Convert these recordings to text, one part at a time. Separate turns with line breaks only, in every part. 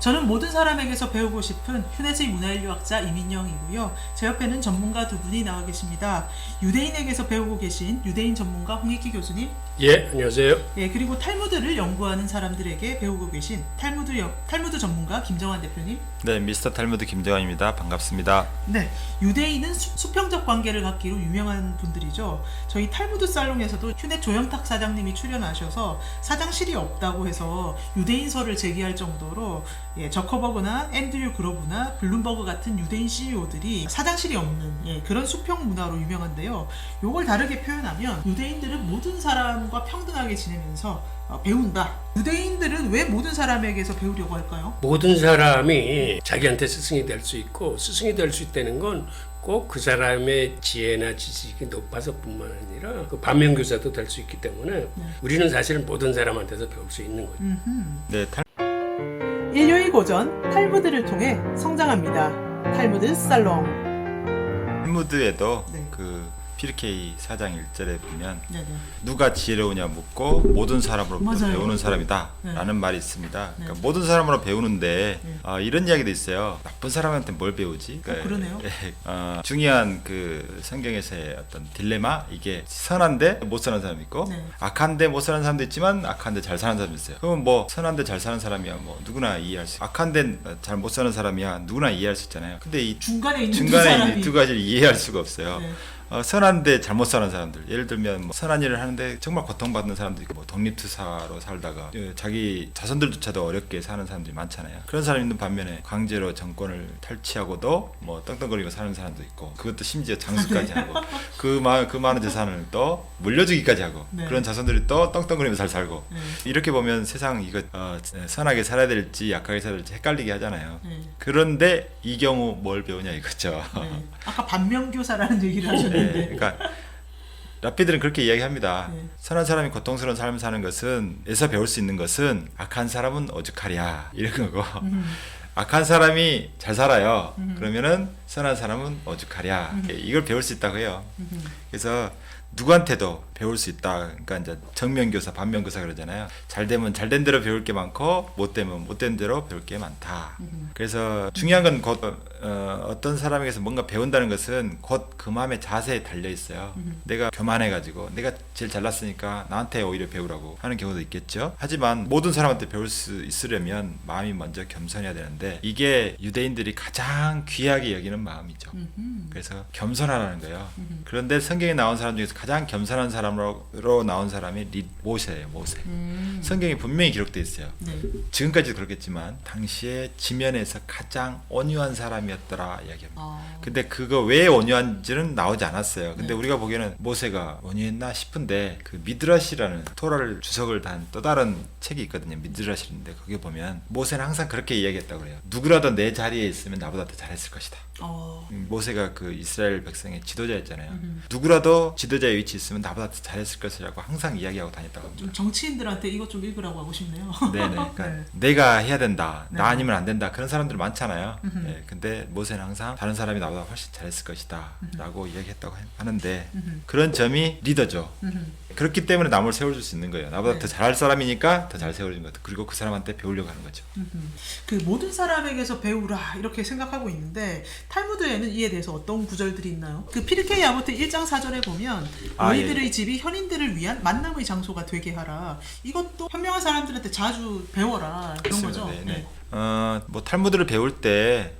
저는 모든 사람에게서 배우고 싶은 휴네스의 문화인류학자 이민영이고요. 제 옆에는 전문가 두 분이 나와 계십니다. 유대인에게서 배우고 계신 유대인 전문가 홍익기 교수님.
예, 안녕하세요.
예, 그리고 탈무드를 연구하는 사람들에게 배우고 계신 탈무드 전문가 김정환 대표님.
네, 미스터 탈무드 김정환입니다. 반갑습니다.
네, 유대인은 수평적 관계를 갖기로 유명한 분들이죠. 저희 탈무드 살롱에서도 휴네 조영탁 사장님이 출연하셔서 사장실이 없다고 해서 유대인설을 제기할 정도로 저커버그나 앤드류 그로브나 블룸버그 같은 유대인 CEO들이 사장실이 없는 그런 수평 문화로 유명한데요. 요걸 다르게 표현하면 유대인들은 모든 사람과 평등하게 지내면서 배운다. 유대인들은 왜 모든 사람에게서 배우려고 할까요?
모든 사람이 자기한테 스승이 될 수 있고 스승이 될 수 있다는 건 꼭 그 사람의 지혜나 지식이 높아서뿐만 아니라 그 반면교사도 될 수 있기 때문에 우리는 사실은 모든 사람한테서 배울 수 있는 거죠.
네,
인류의 고전 탈무드를 통해 성장합니다. 탈무드 살롱.
탈무드에도
네.
그 피르케이 4장 1절에 보면
네네.
누가 지혜로우냐 묻고 모든 사람으로부터
맞아요.
배우는 사람이다
네.
라는 말이 있습니다. 그러니까
네.
모든 사람으로 배우는데
네.
이런 이야기도 있어요. 나쁜 사람한테 뭘 배우지?
그러네요.
중요한 그 성경에서의 어떤 딜레마, 이게 선한데 못 사는 사람이 있고
네.
악한데 못 사는 사람도 있지만 악한데 잘 사는 사람도 있어요. 그러면 뭐 선한데 잘 사는 사람이야 뭐 누구나 이해할 수 있고 악한데 잘 못 사는 사람이야 누구나 이해할 수 있잖아요. 근데 이
중간에 있는
중간에
두
있는 두 가지를 이해할 수가 없어요.
네.
선한데 잘못 사는 사람들, 예를 들면 뭐 선한 일을 하는데 정말 고통받는 사람도 있고, 뭐 독립투사로 살다가 자기 자손들조차도 어렵게 사는 사람들이 많잖아요. 그런 사람이 있는 반면에 강제로 정권을 탈취하고도 뭐 떵떵거리고 사는 사람도 있고, 그것도 심지어 장수까지 하고 그 많은 재산을 또 물려주기까지 하고,
네.
그런 자손들이 또 떵떵거리면서 잘 살고.
네.
이렇게 보면 세상 이거 선하게 살아야 될지 약하게 살아야 될지 헷갈리게 하잖아요.
네.
그런데 이 경우 뭘 배우냐 이거죠.
네. 아까 반면교사라는 얘기를 하셨는데.
그러니까 라피들은 그렇게 이야기합니다.
네.
선한 사람이 고통스러운 삶을 사는 것은, 에서 배울 수 있는 것은 악한 사람은 오죽하랴 이런 거고, 악한 사람이 잘 살아요. 그러면은 선한 사람은 오죽하랴, 이걸 배울 수 있다고 해요. 그래서 누구한테도 배울 수 있다. 그러니까 이제 정면교사, 반면교사 그러잖아요. 잘 되면 잘 된 대로 배울 게 많고, 못 되면 못 된 대로 배울 게 많다. 그래서 중요한 건 곧 어떤 사람에게서 뭔가 배운다는 것은 곧 그 마음의 자세에 달려 있어요. 내가 교만해가지고 내가 제일 잘났으니까 나한테 오히려 배우라고 하는 경우도 있겠죠. 하지만 모든 사람한테 배울 수 있으려면 마음이 먼저 겸손해야 되는데, 이게 유대인들이 가장 귀하게 여기는 마음이죠. 그래서 겸손하라는 거예요. 그런데 성경에 나온 사람 중에서 가장 겸손한 사람으로 나온 사람이 모세예요. 모세. 성경에 분명히 기록되어 있어요.
네.
지금까지도 그렇겠지만 당시에 지면에서 가장 온유한 사람이었더라 이야기합니다. 근데 그거 왜 온유한지는 나오지 않았어요. 근데
네.
우리가 보기에는 모세가 온유했나 싶은데, 그 미드라시라는 토라를 주석을 단 또 다른 책이 있거든요. 미드라시인데 거기에 보면 모세는 항상 그렇게 이야기했다고 그래요. 누구라도 내 자리에 있으면 나보다 더 잘했을 것이다. 모세가 그 이스라엘 백성의 지도자였잖아요. 누구라도 지도자의 위치에 있으면 나보다 더 잘했을 것이라고 항상 이야기하고 다녔다고 합니다.
좀 정치인들한테 이것 좀 읽으라고 하고 싶네요.
네네. 그러니까
네.
내가 해야 된다.
네.
나 아니면 안 된다. 그런 사람들 많잖아요. 네, 근데 모세는 항상 다른 사람이 나보다 훨씬 잘했을 것이다 라고 이야기했다고 하는데, 그런 점이 리더죠. 그렇기 때문에 남을 세워줄 수 있는 거예요. 나보다
네.
더 잘할 사람이니까 더 잘 세워주는 거죠. 그리고 그 사람한테 배우려고 하는 거죠.
그 모든 사람에게서 배우라 이렇게 생각하고 있는데, 탈무드에는 이에 대해서 어떤 구절들이 있나요? 그 피르케이 아모트 1장 4절에 보면 너희들의 집이 현인들을 위한 만남의 장소가 되게 하라. 이것도 현명한 사람들한테 자주 배워라 그런
그렇습니다.
거죠.
네네. 뭐 탈무드를 배울 때,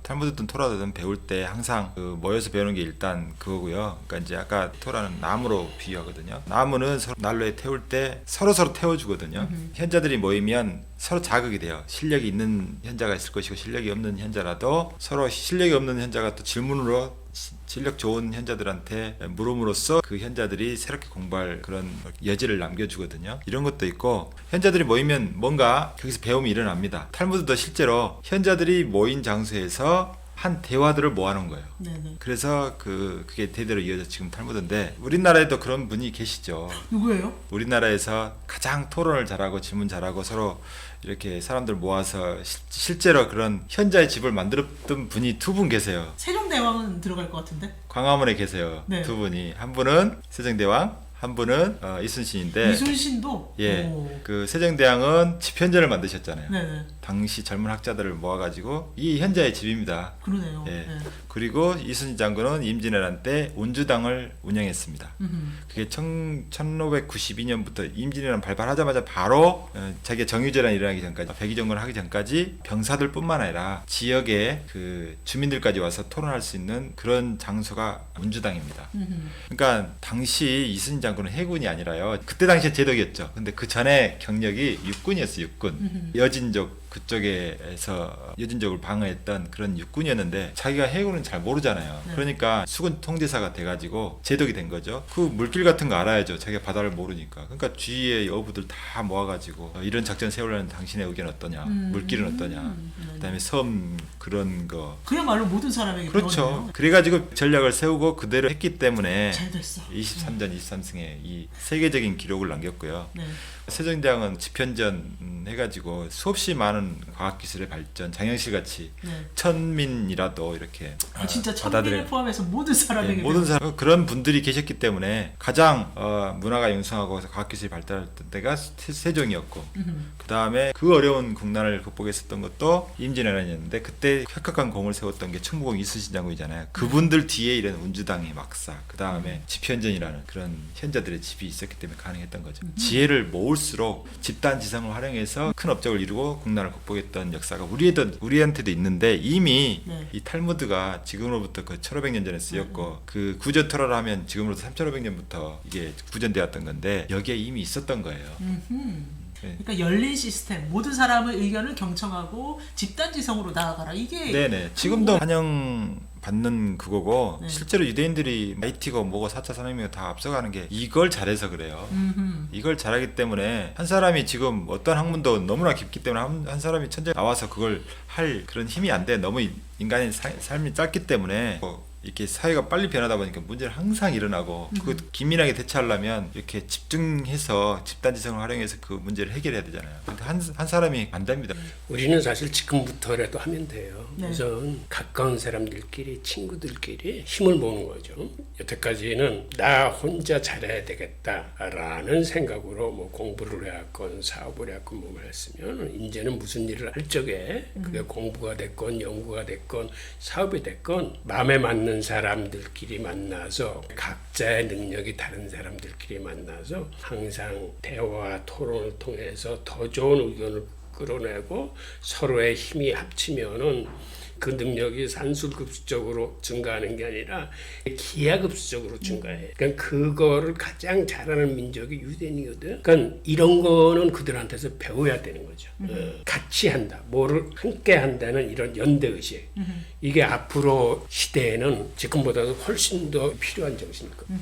탈무드든 토라든 배울 때 항상 그 모여서 배우는 게 일단 그거고요. 그러니까 이제 아까 토라는 나무로 비유하거든요. 나무는 서로 난로에 태울 때 서로 진짜거든요. 현자들이 모이면 서로 자극이 돼요. 실력이 있는 현자가 있을 것이고 실력이 없는 현자라도 서로 실력이 없는 현자가 또 질문으로 실력 좋은 현자들한테 물음으로써 그 현자들이 새롭게 공부할 그런 여지를 남겨주거든요. 이런 것도 있고, 현자들이 모이면 뭔가 거기서 배움이 일어납니다. 탈무드도 실제로 현자들이 모인 장소에서 한 대화들을 모아놓은 거예요.
네네.
그래서 그게 대대로 이어져 지금 탈무드인데, 우리나라에도 그런 분이 계시죠.
누구예요?
우리나라에서 가장 토론을 잘하고 질문 잘하고 서로 이렇게 사람들 모아서 실제로 그런 현자의 집을 만들었던 분이 두 분 계세요.
세종대왕은 들어갈 것 같은데?
광화문에 계세요.
네.
두 분이. 한 분은 세종대왕, 한 분은 이순신인데
이순신도
예,
오.
그 세종대왕은 집현전을 만드셨잖아요.
네네.
당시 젊은 학자들을 모아가지고 이 현자의 집입니다.
그러네요.
예.
네.
그리고 이순신 장군은 임진왜란 때 운주당을 운영했습니다.
음흠.
그게 1592년부터 임진왜란 발발하자마자 바로 자기가 정유재란이 일어나기 전까지 백의정권을 하기 전까지 병사들뿐만 아니라 지역의 그 주민들까지 와서 토론할 수 있는 그런 장소가 운주당입니다.
음흠.
그러니까 당시 이순신 장군은 해군이 아니라요. 그때 당시에 제독이었죠. 근데 그 전에 경력이 육군이었어요. 육군. 여진족 그쪽에서 여진족을 방어했던 그런 육군이었는데 자기가 해군은 잘 모르잖아요.
네.
그러니까 수군 통제사가 돼가지고 제독이 된 거죠. 그 물길 같은 거 알아야죠. 자기가 바다를 모르니까. 그러니까 주위의 여부들 다 모아가지고 이런 작전 세우려는 당신의 의견 어떠냐, 물길은 어떠냐, 그다음에 섬 그런 거.
그야말로 모든 사람에게
그렇죠.
배웠네요.
그래가지고 전략을 세우고 그대로 했기 때문에
잘 됐어.
23전 23승에 이 세계적인 기록을 남겼고요.
네.
세종대왕은 집현전 해가지고 수없이 많은 과학기술의 발전, 장영실 같이
네.
천민이라도 이렇게
진짜
받아들여-
천민을 포함해서 모든 사람에게
예, 모든 사람 그런 분들이 계셨기 때문에 가장 문화가 융성하고 과학기술이 발달했던 때가 세종이었고 그 다음에 그 어려운 국난을 극복했었던 것도 임진왜란이었는데 그때 혁혁한 공을 세웠던 게 충무공 이순신 장군이잖아요. 그분들 뒤에 이런 운주당이 막사 그 다음에 집현전이라는 그런 현자들의 집이 있었기 때문에 가능했던 거죠. 지혜를 모을수록 집단 지성을 활용해서 큰 업적을 이루고 국난을 극복했던 역사가 우리한테도 있는데 이미
네.
이 탈무드가 지금으로부터 그 1500년 전에 쓰였고 그 구조토라를 하면 지금으로부터 3500년부터 이게 구전되었던 건데 여기에 이미 있었던 거예요. 네.
그러니까 열린 시스템, 모든 사람의 의견을 경청하고 집단지성으로 나아가라. 이게
네네. 지금도 환영 받는 그거고
네.
실제로 유대인들이 IT고 뭐고 4차 산업혁명 다 앞서가는 게 이걸 잘해서 그래요. 이걸 잘하기 때문에 한 사람이 지금 어떤 학문도 너무나 깊기 때문에 한 사람이 천재 나와서 그걸 할 그런 힘이 안 돼. 너무 인간의 삶이 짧기 때문에 이렇게 사회가 빨리 변하다 보니까 문제는 항상 일어나고 그 기민하게 대처하려면 이렇게 집중해서 집단지성을 활용해서 그 문제를 해결해야 되잖아요. 근데 한 사람이 안 됩니다.
우리는 사실 지금부터라도 하면 돼요.
네.
우선 가까운 사람들끼리 친구들끼리 힘을 모으는 거죠. 여태까지는 나 혼자 잘해야 되겠다라는 생각으로 뭐 공부를 해왔건 사업을 해왔건 뭐 했으면 이제는 무슨 일을 할 적에 그게 공부가 됐건 연구가 됐건 사업이 됐건 마음에 맞는 사람들끼리 만나서 각자의 능력이 다른 사람들끼리 만나서 항상 대화 토론을 통해서 더 좋은 의견을 끌어내고 서로의 힘이 합치면은 그 능력이 산술급수적으로 증가하는 게 아니라 기하급수적으로 증가해. 그러니까 그거를 가장 잘하는 민족이 유대인이거든. 그러니까 이런 거는 그들한테서 배워야 되는 거죠. 같이 한다, 뭐를 함께 한다는 이런 연대의식. 이게 앞으로 시대에는 지금보다도 훨씬 더 필요한 정신이거든요.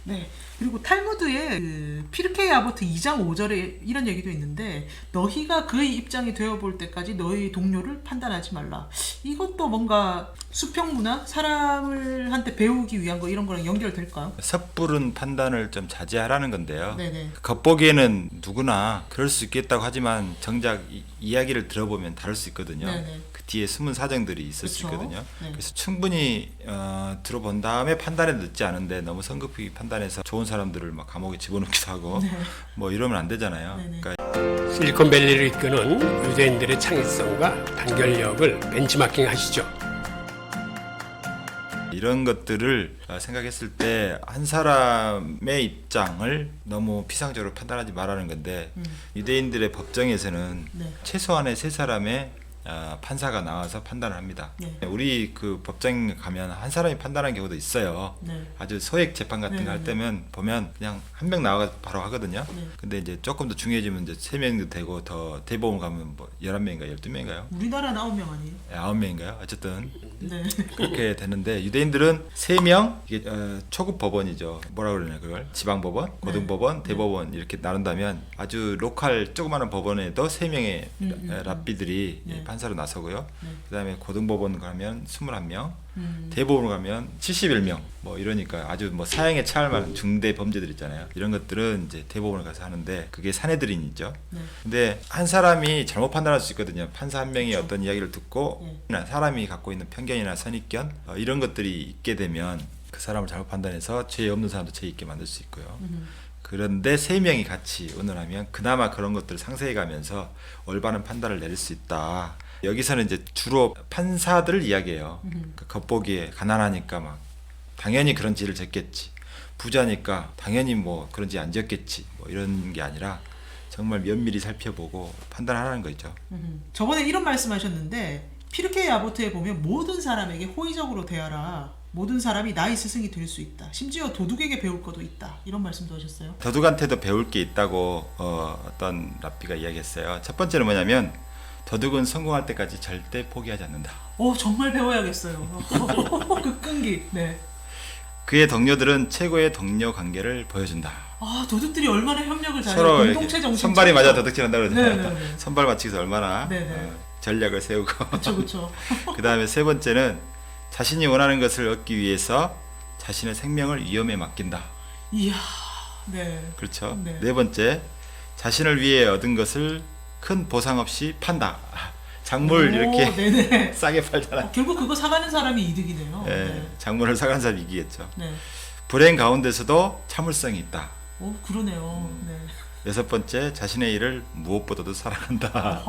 네. 그리고 탈무드의 그 피르케이 아보트 2장 5절에 이런 얘기도 있는데 너희가 그의 입장이 되어볼 때까지 너희 동료를 판단하지 말라. 이것도 뭔가 수평 문화? 사람을 한테 배우기 위한 거 이런 거랑 연결될까요?
섣부른 판단을 좀 자제하라는 건데요.
네네.
겉보기에는 누구나 그럴 수 있겠다고 하지만 정작 이야기를 들어보면 다를 수 있거든요.
네네.
그 뒤에 숨은 사정들이 있을 수
그쵸.
있거든요.
네.
그래서 충분히 들어본 다음에 판단에 늦지 않은데 너무 성급히 판단해서 좋은 사람들을 막 감옥에 집어넣기도 하고 뭐 이러면 안 되잖아요.
네네.
그러니까
실리콘밸리를 이끄는 유대인들의 창의성과 단결력을 벤치마킹 하시죠.
이런 것들을 생각했을 때 한 사람의 입장을 너무 피상적으로 판단하지 말라는 건데 유대인들의 법정에서는
네.
최소한의 세 사람의 판사가 나와서 판단을 합니다.
네.
우리 그 법정 가면 한 사람이 판단하는 경우도 있어요.
네.
아주 소액 재판 같은 거 할 때면 보면 그냥 한 명 나와서 바로 하거든요.
네.
근데 이제 조금 더 중요해지면 이제 3명도 되고 더 대법원 가면 뭐 11명인가 12명인가요?
우리나라 9명 아니에요?
9명인가요? 어쨌든
네.
그렇게 되는데 유대인들은 3명 이게 초급 법원이죠. 뭐라 그러냐 그걸 지방법원, 고등법원, 대법원 이렇게 나눈다면 아주 로컬 조그마한 법원에도 3명의 랍비들이
네.
판사로 나서고요.
네.
그다음에 고등법원 가면 21명, 대법원 가면 71명 뭐 이러니까 아주 뭐 사형에 처할 만한 중대 범죄들 있잖아요. 이런 것들은 이제 대법원에 가서 하는데 그게 사내들인이죠.
네.
근데 한 사람이 잘못 판단할 수 있거든요. 판사 한 명이 어떤 이야기를 듣고 사람이 갖고 있는 편견이나 선입견 이런 것들이 있게 되면 그 사람을 잘못 판단해서 죄 없는 사람도 죄 있게 만들 수 있고요. 그런데 세 명이 같이 의논하면 그나마 그런 것들을 상세히 가면서 올바른 판단을 내릴 수 있다. 여기서는 이제 주로 판사들을 이야기해요. 그 겉보기에 가난하니까 막 당연히 그런 죄를 졌겠지. 부자니까 당연히 뭐 그런 죄 안 졌겠지. 뭐 이런 게 아니라 정말 면밀히 살펴보고 판단하라는 거죠.
저번에 이런 말씀하셨는데 피르케이 아보트에 보면 모든 사람에게 호의적으로 대하라. 모든 사람이 나의 스승이 될 수 있다. 심지어 도둑에게 배울 것도 있다. 이런 말씀도 하셨어요.
도둑한테도 배울 게 있다고 어떤 랍비가 이야기했어요. 첫 번째는 뭐냐면 도둑은 성공할 때까지 절대 포기하지 않는다.
정말 배워야겠어요. 그 끈기. 네.
그의 동료들은 최고의 동료 관계를 보여준다.
도둑들이 얼마나 협력을 잘해요.
서로
공동체 정신.
선발이 맞아 도둑질한다 그러잖아요.
네네네.
선발 맞추기서 얼마나 전략을 세우고.
그렇죠.
그 다음에 세 번째는 자신이 원하는 것을 얻기 위해서 자신의 생명을 위험에 맡긴다.
이야, 네.
그렇죠.
네.
네 번째, 자신을 위해 얻은 것을 큰 보상 없이 판다. 작물 이렇게
네네.
싸게 팔잖아.
결국 그거 사가는 사람이 이득이네요.
네, 작물을 사가는 사람이 이기겠죠.
네.
불행 가운데서도 참을성이 있다.
그러네요. 네.
여섯 번째, 자신의 일을 무엇보다도 사랑한다.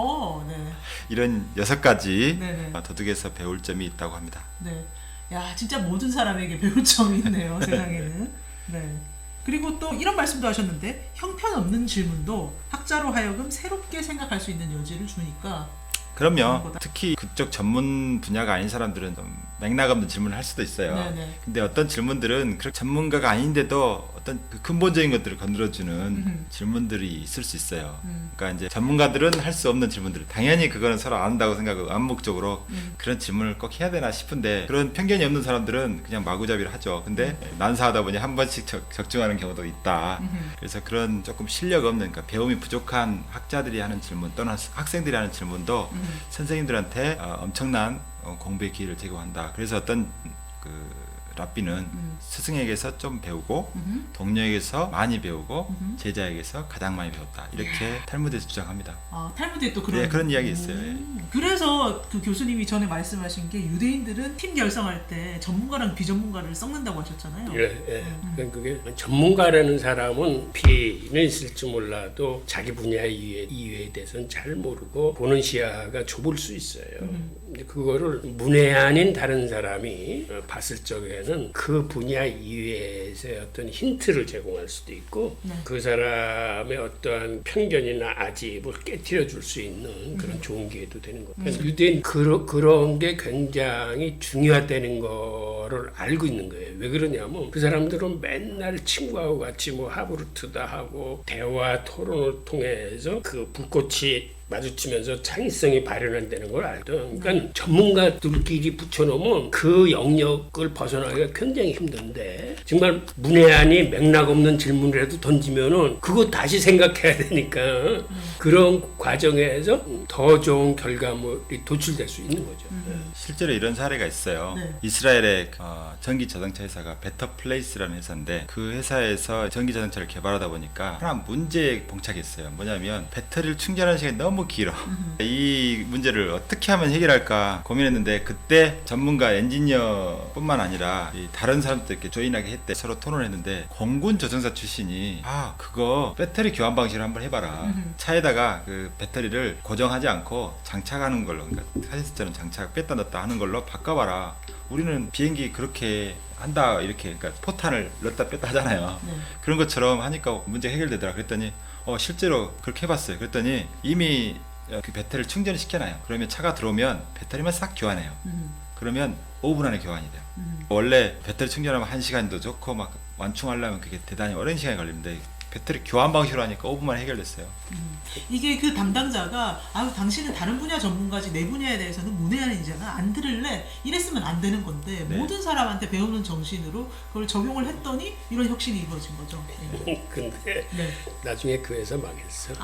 네.
이런 6가지
네네.
도둑에서 배울 점이 있다고 합니다.
네. 야, 진짜 모든 사람에게 배울 점이 있네요. 세상에는. 네. 그리고 또 이런 말씀도 하셨는데 형편없는 질문도 학자로 하여금 새롭게 생각할 수 있는 여지를 주니까.
그럼요. 특히 그쪽 전문 분야가 아닌 사람들은 좀 맥락 없는 질문을 할 수도 있어요.
네네.
근데 어떤 질문들은 그렇게 전문가가 아닌데도 어떤 그 근본적인 것들을 건드려주는 질문들이 있을 수 있어요. 그러니까 이제 전문가들은 할 수 없는 질문들, 당연히 그거는 서로 안다고 생각하고 암묵적으로 그런 질문을 꼭 해야 되나 싶은데, 그런 편견이 없는 사람들은 그냥 마구잡이를 하죠. 근데 난사하다 보니 한 번씩 적중하는 경우도 있다. 그래서 그런 조금 실력 없는, 그러니까 배움이 부족한 학자들이 하는 질문 또는 학생들이 하는 질문도 선생님들한테 엄청난 공부의 기회를 제공한다. 그래서 어떤 그 랍비는 스승에게서 좀 배우고 동료에게서 많이 배우고 제자에게서 가장 많이 배웠다. 이렇게 탈무드에서 주장합니다.
탈무드에 또 그런
그런 이야기 있어요. 예.
그래서 그 교수님이 전에 말씀하신 게 유대인들은 팀 결성할 때 전문가랑 비전문가를 섞는다고 하셨잖아요.
예. 그게 전문가라는 사람은 피해는 있을지 몰라도 자기 분야 이외에 대해서는 잘 모르고 보는 시야가 좁을 수 있어요. 근데 그거를 문외한인 다른 사람이 봤을 적에는 그 분야 이외에서의 어떤 힌트를 제공할 수도 있고 그 사람의 어떠한 편견이나 아집을 깨트려 줄 수 있는 그런 좋은 기회도 되는 거예요. 그래서 유대인 그런 게 굉장히 중요하다는 거를 알고 있는 거예요. 왜 그러냐면 그 사람들은 맨날 친구하고 같이 뭐 하브루트다 하고 대화 토론을 통해서 그 불꽃이 마주치면서 창의성이 발현한다는 걸 알던. 그러니까 전문가들끼리 붙여놓으면 그 영역을 벗어나기가 굉장히 힘든데, 정말 문외한이 맥락 없는 질문을 해도 던지면은 그거 다시 생각해야 되니까 그런 과정에서 더 좋은 결과물이 도출될 수 있는 거죠.
실제로 이런 사례가 있어요.
네.
이스라엘의 전기 자동차 회사가 베터 플레이스라는 회사인데, 그 회사에서 전기 자동차를 개발하다 보니까 하나 문제에 봉착했어요. 뭐냐면 배터리를 충전하는 시간이 너무 길어. 이 문제를 어떻게 하면 해결할까 고민했는데, 그때 전문가 엔지니어뿐만 아니라 다른 사람도 이렇게 조인하게 했대. 서로 토론했는데 공군 조종사 출신이 그거 배터리 교환 방식을 한번 해봐라. 차에다가 그 배터리를 고정하지 않고 장착하는 걸로, 그러니까 사진처럼 장착 뺐다 넣었다 하는 걸로 바꿔봐라. 우리는 비행기 그렇게 한다, 이렇게, 그러니까 포탄을 넣었다 뺐다 하잖아요. 그런 것처럼 하니까 문제 해결되더라. 그랬더니 실제로 그렇게 해봤어요. 그랬더니 이미 그 배터리를 충전을 시켜놔요. 그러면 차가 들어오면 배터리만 싹 교환해요. 그러면 5분 안에 교환이 돼요. 원래 배터리 충전하면 1시간도 좋고 막 완충하려면 그게 대단히 오랜 시간이 걸리는데, 배터리 교환 방식으로 하니까 5분만에 해결됐어요.
이게 그 담당자가 당신은 다른 분야 전문가지 내 분야에 대해서는 문외한이잖아, 안 들을래, 이랬으면 안 되는 건데 모든 사람한테 배우는 정신으로 그걸 적용을 했더니 이런 혁신이 이루어진 거죠.
근데 나중에 그 회사 망했어.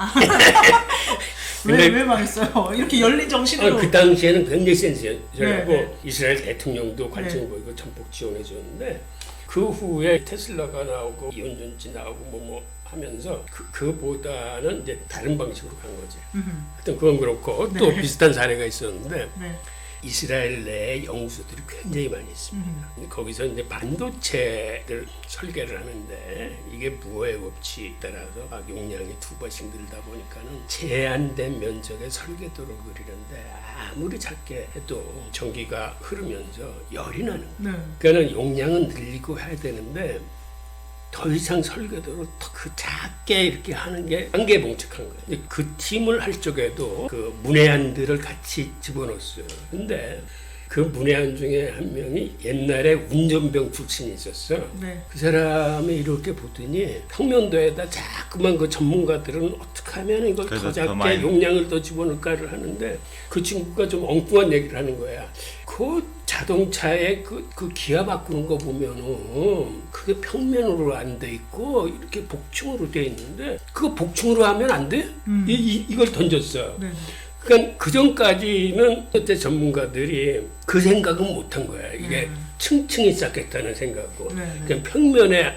왜 망했어요? 이렇게 열린 정신으로.
그 당시에는 굉장히 센스였고
네.
이스라엘 대통령도 관심 보이고 전폭 지원해 줬는데, 그 후에 테슬라가 나오고 이온전지 나오고 뭐 하면서 그보다는 이제 다른 방식으로 간 거지. 하여튼 그건 그렇고 또 비슷한 사례가 있었는데 이스라엘 내에 연구소들이 굉장히 많이 있습니다. 거기서 이제 반도체를 설계를 하는데 이게 부호의 법칙에 따라서 용량이 2번씩 늘다 보니까는 제한된 면적의 설계도를 그리는데 아무리 작게 해도 전기가 흐르면서 열이 나는 거예요.
네.
그러니까 용량은 늘리고 해야 되는데 더 이상 설계도를 더 그 작게 이렇게 하는 게 한계봉착한 거예요. 근데 그 팀을 할 적에도 그 문해안들을 같이 집어넣었어요. 근데 그 문해안 중에 한 명이 옛날에 운전병 출신이 있었어.
네.
그 사람이 이렇게 보더니 평면도에다 자꾸만 그 전문가들은 어떻게 하면 이걸 더
그래서 더
작게
많이.
용량을 더 집어넣을까를 하는데 그 친구가 좀 엉뚱한 얘기를 하는 거야. 그 자동차의 그 기아 바꾸는 거 보면은 그게 평면으로 안 돼 있고 이렇게 복층으로 돼 있는데 그거 복층으로 하면 안 돼? 이걸 던졌어.
네.
그러니까 그 전까지는 그때 전문가들이 그 생각은 못한 거야. 이게 층층이 쌓겠다는 생각으로.
네.
그냥 평면에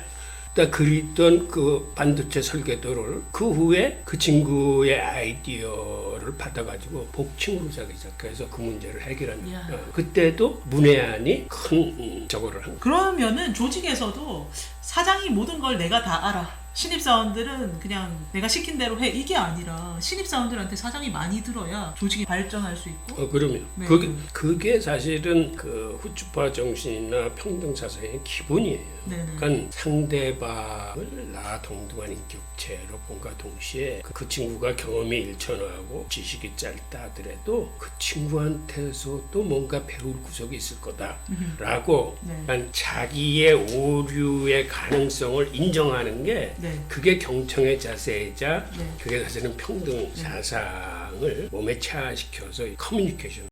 딱 그리던 그 반도체 설계도를 그 후에 그 친구의 아이디어를 받아가지고 복층으로 자기 시작해서 그 문제를 해결한
이야.
거야. 그때도 문해안이 큰 저거를 한 거야.
그러면은 조직에서도 사장이 모든 걸 내가 다 알아. 신입사원들은 그냥 내가 시킨 대로 해. 이게 아니라 신입사원들한테 사장이 많이 들어야 조직이 발전할 수 있고.
그러면
네.
그게 사실은 그 후추파 정신이나 평등 사상의 기본이에요.
네네.
그러니까 상대방을 나 동등한 인격체로 본과 동시에 그 친구가 경험이 일천하고 지식이 짧다 하더라도 그 친구한테서도 뭔가 배울 구석이 있을 거다라고
네.
그러니까 자기의 오류의 가능성을 인정하는 게
네.
그게 경청의 자세이자
네.
그게 사실은 평등 사상을 몸에 체화시켜서 커뮤니케이션.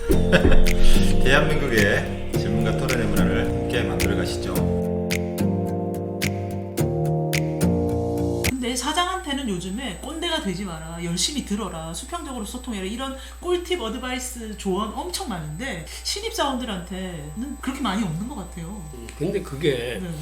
대한민국의 질문과 토론의 문화를 함께 만들어 가시죠.
근데 사장한테는 요즘에 꼰대가 되지 마라, 열심히 들어라, 수평적으로 소통해라 이런 꿀팁 어드바이스 조언 엄청 많은데 신입사원들한테는 그렇게 많이 없는 것 같아요.
근데 그게
네네.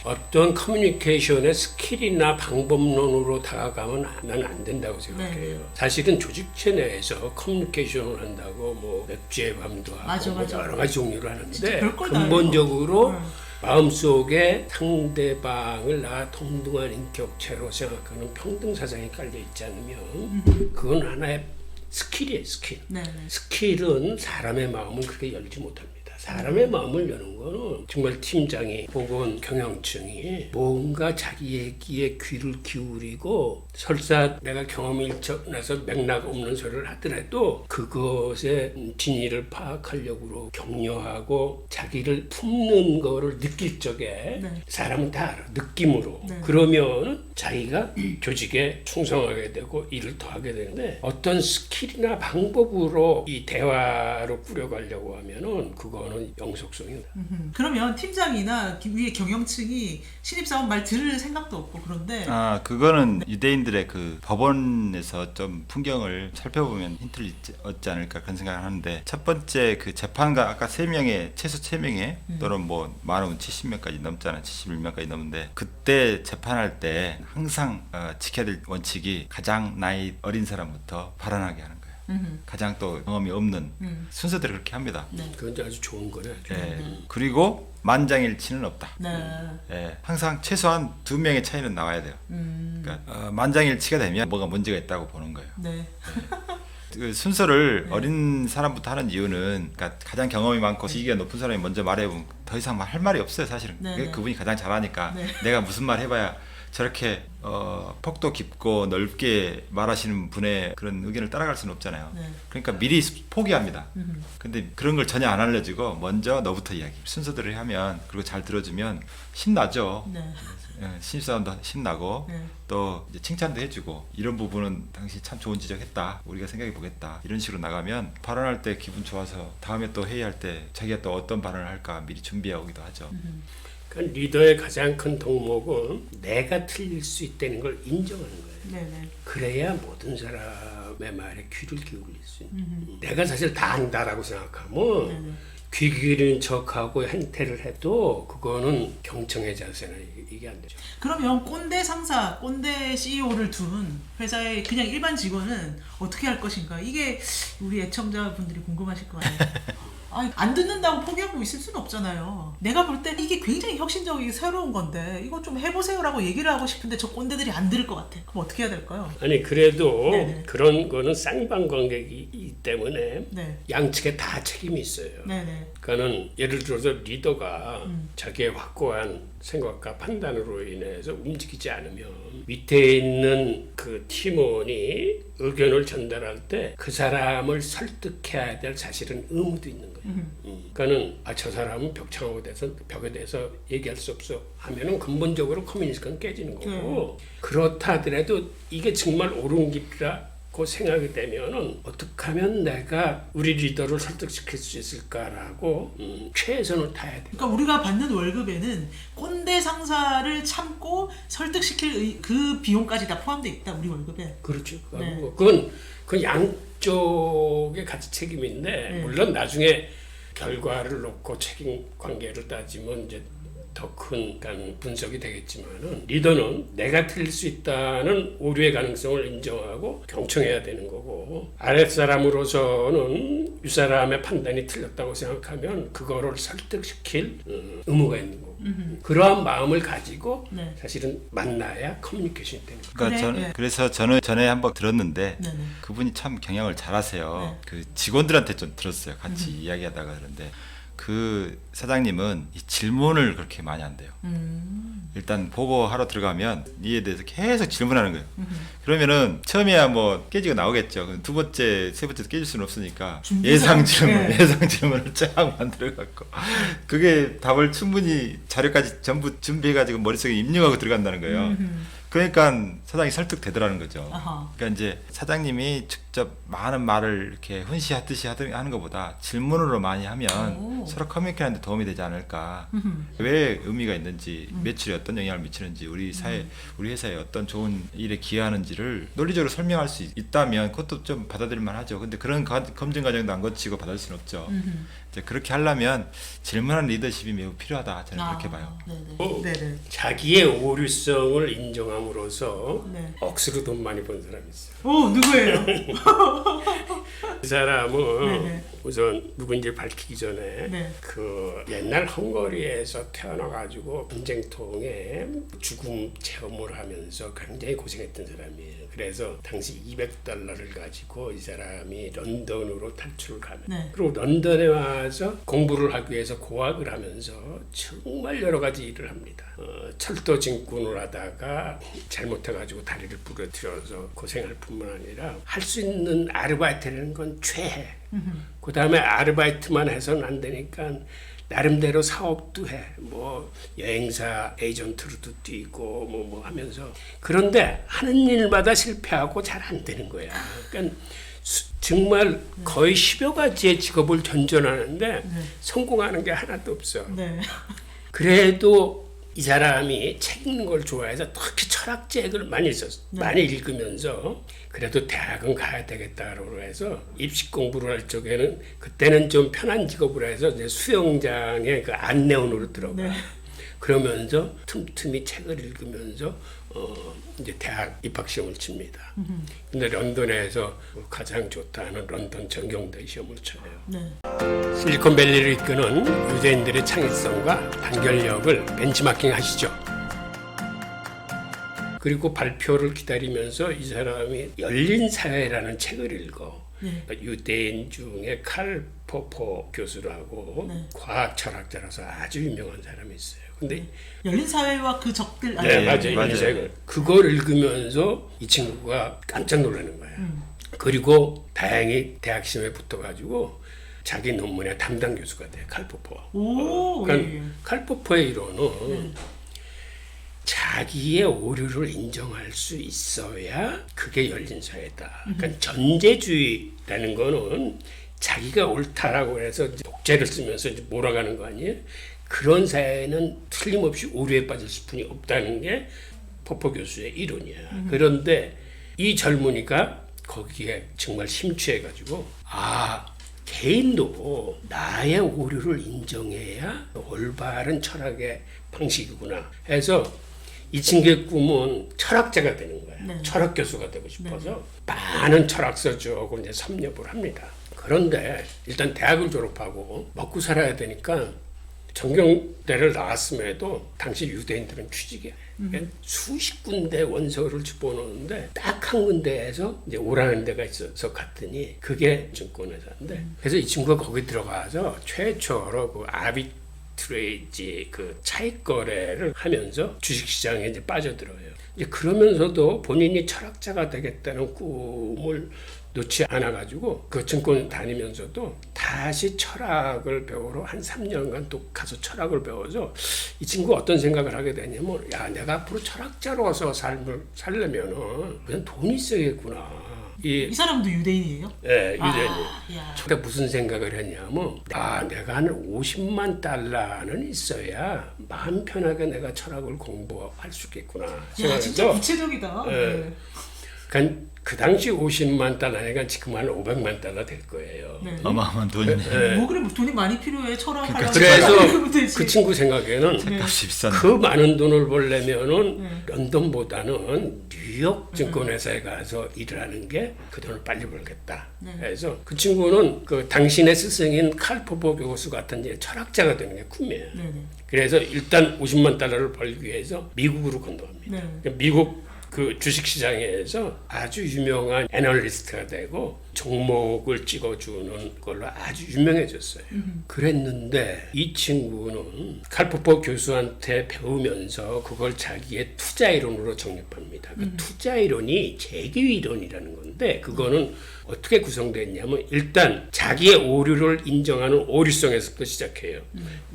어떤 커뮤니케이션의 스킬이나 방법론으로 다가가면 난 안 된다고 생각해요.
네.
사실은 조직체 내에서 커뮤니케이션을 한다고 뭐 맥주의 밤도 하고
맞아,
뭐
맞아.
여러 가지 종류를
진짜
하는데
별걸 다 해요.
근본적으로
네.
마음속에 상대방을 나 동등한 인격체로 생각하는 평등 사상이 깔려 있지 않으면 그건 하나의 스킬이에요, 스킬.
네네.
스킬은 사람의 마음을 그렇게 열지 못합니다. 사람의 마음을 여는 거는 정말 팀장이 혹은 경영층이 뭔가 자기 얘기에 귀를 기울이고 설사 내가 경험이 일천해서 맥락 없는 소리를 하더라도 그것의 진위를 파악하려고 격려하고 자기를 품는 거를 느낄 적에
네.
사람은 다 알아. 느낌으로.
네.
그러면 자기가 조직에 충성하게 되고 일을 더 하게 되는데 어떤 스킬이나 방법으로 이 대화로 꾸려가려고 하면은 그거는 영속성이 없다.
그러면 팀장이나 위에 경영층이 신입사원 말 들을 생각도 없고 그런데
그거는 유대인들의 그 법원에서 좀 풍경을 살펴보면 힌트를 얻지 않을까 그런 생각을 하는데 첫 번째 그 재판가 아까 3명의 최소 3명의 또는 뭐 많으면 70명까지 넘잖아요. 71명까지 넘는데 그때 재판할 때 항상 지켜야 될 원칙이 가장 나이 어린 사람부터 발언하게 하는 거예요. 가장 또 경험이 없는 순서대로 그렇게 합니다.
네.
그건 아주 좋은 거네.
예. 그리고 만장일치는 없다.
네.
예. 항상 최소한 2명의 차이는 나와야 돼요. 그러니까 만장일치가 되면 뭐가 문제가 있다고 보는 거예요.
네.
그 순서를 어린 사람부터 하는 이유는 그러니까 가장 경험이 많고 지위가 높은 사람이 먼저 말해보면 더 이상 할 말이 없어요, 사실은.
네.
그분이 가장 잘하니까
네.
내가 무슨 말 해봐야 저렇게 폭도 깊고 넓게 말하시는 분의 그런 의견을 따라갈 수는 없잖아요.
네.
그러니까 미리 포기합니다. 근데 그런 걸 전혀 안 알려주고 먼저 너부터 이야기. 순서대로 하면 그리고 잘 들어주면 신나죠.
네.
신입사원도 신나고
네.
또 이제 칭찬도 해주고 이런 부분은 당신 참 좋은 지적했다. 우리가 생각해 보겠다. 이런 식으로 나가면 발언할 때 기분 좋아서 다음에 또 회의할 때 자기가 또 어떤 발언을 할까 미리 준비하기도 하죠.
그러니까 리더의 가장 큰 덕목은 내가 틀릴 수 있다는 걸 인정하는 거예요.
네네.
그래야 모든 사람의 말에 귀를 기울일 수 있는. 내가 사실 다 안다라고 생각하면
네네.
귀 기울이는 척하고 행태를 해도 그거는 경청의 자세는 이게 안 되죠.
그러면 꼰대 상사, 꼰대 CEO를 둔 회사의 그냥 일반 직원은 어떻게 할 것인가? 이게 우리 애청자분들이 궁금하실 거예요. 안 듣는다고 포기하고 있을 수는 없잖아요. 내가 볼 때 이게 굉장히 혁신적이고 새로운 건데 이거 좀 해보세요라고 얘기를 하고 싶은데 저 꼰대들이 안 들을 것 같아. 그럼 어떻게 해야 될까요?
아니 그래도
네네.
그런 거는 쌍방관계이기 때문에
네.
양측에 다 책임이 있어요.
네네.
그러니까는 예를 들어서 리더가 자기의 확고한 생각과 판단으로 인해서 움직이지 않으면 밑에 있는 그 팀원이 의견을 전달할 때 그 사람을 설득해야 될 사실은 의무도 있는 거예요. 그러니까는 저 사람은 벽에 대해서 얘기할 수 없어 하면은 근본적으로 커뮤니케이션이 깨지는 거고 그렇다 하더라도 이게 정말 옳은 길이라고 생각이 되면은 어떻게 하면 내가 우리 리더를 설득시킬 수 있을까라고 최선을 다해야 돼.
그러니까 우리가 받는 월급에는 꼰대 상사를 참고 설득시킬 그 비용까지 다 포함되어 있다. 우리 월급에.
그렇죠.
네.
그건 양쪽의 같이 책임인데 물론 나중에 결과를 놓고 책임 관계를 따지면 이제 더 큰 분석이 되겠지만은 리더는 내가 틀릴 수 있다는 오류의 가능성을 인정하고 경청해야 되는 거고 아랫사람으로서는 윗사람의 판단이 틀렸다고 생각하면 그거를 설득시킬 의무가 있는 거고 그러한 마음을 가지고
네.
사실은 만나야 커뮤니케이션이 되는 거예요.
그러니까
그래, 예.
그래서 저는 전에 한번 들었는데
네네.
그분이 참 경영을 잘하세요.
네.
그 직원들한테 좀 들었어요. 같이 이야기하다가 그런데 그 사장님은 이 질문을 그렇게 많이 한대요. 일단 보고하러 들어가면 이에 대해서 계속 질문하는 거예요. 그러면은 처음에야 뭐 깨지고 나오겠죠. 두 번째, 세 번째 깨질 수는 없으니까 예상 질문을 쫙 만들어 갖고 그게 답을 충분히 자료까지 전부 준비해가지고 머릿속에 입력하고 들어간다는 거예요. 그러니까 사장이 설득되더라는 거죠.
아하.
그러니까 이제 사장님이 직접 많은 말을 이렇게 훈시하듯이 하는 것보다 질문으로 많이 하면 서로 커뮤니케이션에 도움이 되지 않을까. 왜 의미가 있는지, 매출에 어떤 영향을 미치는지, 우리 사회, 우리 회사에 어떤 좋은 일에 기여하는지를 논리적으로 설명할 수 있다면 그것도 좀 받아들일만 하죠. 근데 그런 검증 과정도 안 거치고 받을 수는 없죠. 이제 그렇게 하려면 질문하는 리더십이 매우 필요하다. 저는 그렇게 봐요.
네네. 네네.
자기의 오류성을 인정함으로써
네.
억수로 돈 많이 번 사람이 있어요.
오 누구예요?
그 사람은
네네.
우선 누군지 밝히기 전에
네.
그 옛날 헝가리에서 태어나가지고 전쟁통에 죽음 체험을 하면서 굉장히 고생했던 사람이에요. 그래서 당시 $200를 가지고 이 사람이 런던으로 탈출을 가면
네.
그리고 런던에 와서 공부를 하기 위해서 고학을 하면서 정말 여러 가지 일을 합니다. 철도 진군을 하다가 잘못해가지고 다리를 부러뜨려서 고생할 뿐만 아니라 할 수 있는 아르바이트라는 건 최해. 그 다음에 아르바이트만 해서는 안 되니까 나름대로 사업도 해. 뭐 여행사 에이전트로도 뛰고 뭐 하면서 그런데 하는 일마다 실패하고 잘 안 되는 거야. 그러니까 정말 거의 10여 가지의 직업을 전전하는데 성공하는 게 하나도 없어.
네.
그래도 이 사람이 책 읽는 걸 좋아해서 특히 철학책을 많이 썼어. 많이 읽으면서 그래도 대학은 가야 되겠다고 해서 입시 공부를 할 적에는 그때는 좀 편한 직업으로 해서 이제 수영장에 그 안내원으로 들어가.
네.
그러면서 틈틈이 책을 읽으면서 이제 대학 입학 시험을 칩니다. 근데 런던에서 가장 좋다는 런던 전경대 시험을 쳐요.
네.
실리콘밸리를 이끄는 유대인들의 창의성과 단결력을 벤치마킹 하시죠. 그리고 발표를 기다리면서 이 사람이 열린 사회라는 책을 읽어.
네.
유대인 중에 칼 포퍼 교수라고 과학 철학자라서 아주 유명한 사람이 있어요. 근데
열린 사회와 그 적들.
네,
맞아요.
맞아요. 이 책을 그걸 읽으면서 이 친구가 깜짝 놀라는 거예요. 그리고 다행히 대학 시험에 붙어가지고 자기 논문의 담당 교수가 돼. 칼 포퍼.
오.
그러니까
예.
칼 포퍼의 이론은 자기의 오류를 인정할 수 있어야 그게 열린 사회다. 그러니까 전제주의라는 거는 자기가 옳다라고 해서 독재를 쓰면서 이제 몰아가는 거 아니에요? 그런 사회는 틀림없이 오류에 빠질 수뿐이 없다는 게 포퍼 교수의 이론이야. 그런데 이 젊은이가 거기에 정말 심취해가지고 개인도 나의 오류를 인정해야 올바른 철학의 방식이구나 해서 이 친구의 꿈은 철학자가 되는 거야.
네.
철학 교수가 되고 싶어서 많은 철학서 쭉 이제 섭렵을 합니다. 그런데 일단 대학을 졸업하고 먹고 살아야 되니까 전경대를 나왔음에도 당시 유대인들은 취직이야. 그러니까 수십 군데 원서를 집어넣는데 딱 한 군데에서 이제 오라는 데가 있어서 갔더니 그게 증권회사인데 그래서 이 친구가 거기 들어가서 최초로 그 아비트레이지 그 차익 거래를 하면서 주식시장에 이제 빠져들어요. 이제 그러면서도 본인이 철학자가 되겠다는 꿈을 놓지 않아가지고 그 증권 다니면서도 다시 철학을 배우러 한 3년간 또 가서 철학을 배워서 이 친구가 어떤 생각을 하게 되냐면 야 내가 앞으로 철학자로서 삶을 살려면은 그냥 돈이 있어야겠구나.
이 사람도 유대인이에요?
예, 유대인이.
야.
그때 무슨 생각을 했냐면 내가 한 50만 달러는 있어야 마음 편하게 내가 철학을 공부할 수 있겠구나.
야 진짜 구체적이다.
예.
네.
그러니까 그 당시 50만 달러니까 지금 한 500만 달러 될 거예요.
네.
어마어마한 돈이네.
뭐 그래 돈이 많이 필요해 철학하려면
그래서 그 친구 생각에는
네.
값이 비싼.
그 많은 돈을 벌려면은
네.
런던보다는 뉴욕 증권회사에 가서 일을 하는 게 그 돈을 빨리 벌겠다.
네.
그래서 그 친구는 그 당신의 스승인 칼포버 교수 같은 이제 철학자가 되는 게 꿈이에요.
네네.
그래서 일단 50만 달러를 벌기 위해서 미국으로 건너갑니다.
네.
그러니까 미국 그 주식시장에서 아주 유명한 애널리스트가 되고 종목을 찍어주는 걸로 아주 유명해졌어요. 그랬는데 이 친구는 칼포퍼 교수한테 배우면서 그걸 자기의 투자 이론으로 정립합니다. 그 투자 이론이 재기 이론이라는 건데 그거는 어떻게 구성됐냐면 일단 자기의 오류를 인정하는 오류성에서부터 시작해요.